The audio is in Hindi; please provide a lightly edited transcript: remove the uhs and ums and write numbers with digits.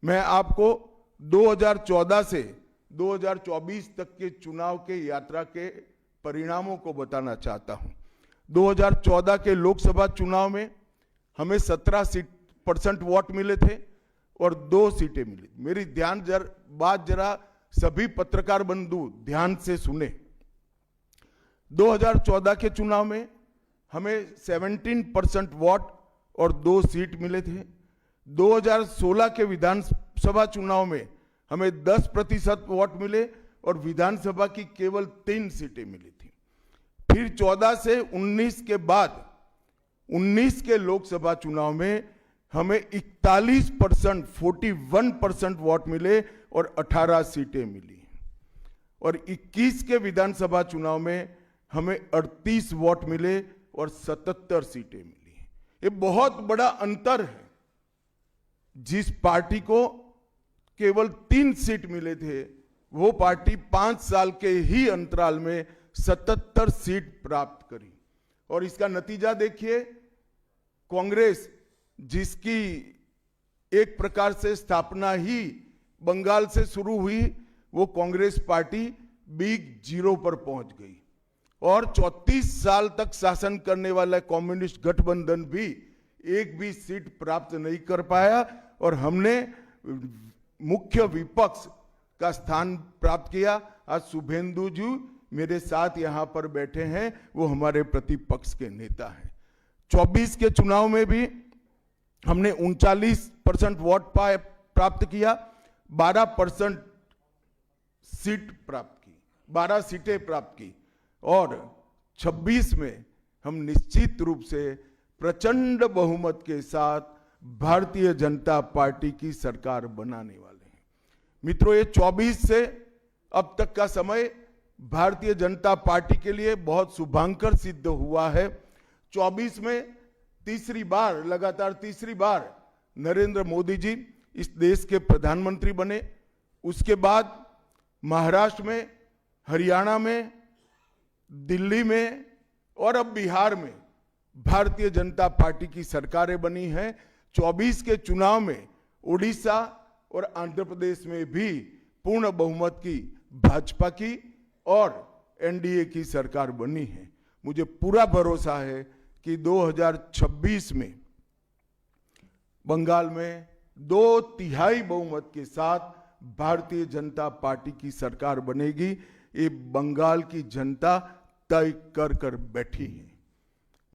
मैं आपको 2014 से 2024 तक के चुनाव के यात्रा के परिणामों को बताना चाहता हूं। 2014 के लोकसभा चुनाव में हमें 17% वोट मिले थे और 2 सीटें मिली। मेरी बात जरा सभी पत्रकार बंधु ध्यान से सुने। 2014 के चुनाव में हमें 17% वोट और 2 सीट मिले थे। 2016 के विधानसभा चुनाव में हमें 10% वोट मिले और विधानसभा की केवल 3 सीटें मिली थी। फिर 14 से 19 के बाद 19 के लोकसभा चुनाव में हमें 41% वोट मिले और 18 सीटें मिली। और 21 के विधानसभा चुनाव में हमें 38 वोट मिले और 77 सीटें मिली। ये बहुत बड़ा अंतर है। जिस पार्टी को केवल 3 सीट मिले थे, वो पार्टी 5 साल के ही अंतराल में 77 सीट प्राप्त करी। और इसका नतीजा देखिए, कांग्रेस जिसकी एक प्रकार से स्थापना ही बंगाल से शुरू हुई, वो कांग्रेस पार्टी बिग जीरो पर पहुंच गई। और 34 साल तक शासन करने वाला कम्युनिस्ट गठबंधन भी एक भी सीट प्राप्त नहीं कर पाया और हमने मुख्य विपक्ष का स्थान प्राप्त किया। आज शुभेंदु जी मेरे साथ यहां पर बैठे हैं, वो हमारे प्रतिपक्ष के नेता हैं। 24 के चुनाव में भी हमने 39% वोट प्राप्त किया, 12% सीट प्राप्त की, 12 सीटें प्राप्त की। और 26 में हम निश्चित रूप से प्रचंड बहुमत के साथ भारतीय जनता पार्टी की सरकार बनाने वाले हैं। मित्रों, ये 24 से अब तक का समय भारतीय जनता पार्टी के लिए बहुत शुभांकर सिद्ध हुआ है। 24 में लगातार तीसरी बार नरेंद्र मोदी जी इस देश के प्रधानमंत्री बने। उसके बाद महाराष्ट्र में, हरियाणा में, दिल्ली में और अब बिहार में भारतीय जनता पार्टी की सरकारें बनी हैं। 24 के चुनाव में उड़ीसा और आंध्र प्रदेश में भी पूर्ण बहुमत की भाजपा की और एनडीए की सरकार बनी है। मुझे पूरा भरोसा है कि 2026 में बंगाल में 2/3 बहुमत के साथ भारतीय जनता पार्टी की सरकार बनेगी। ये बंगाल की जनता तय कर बैठी है।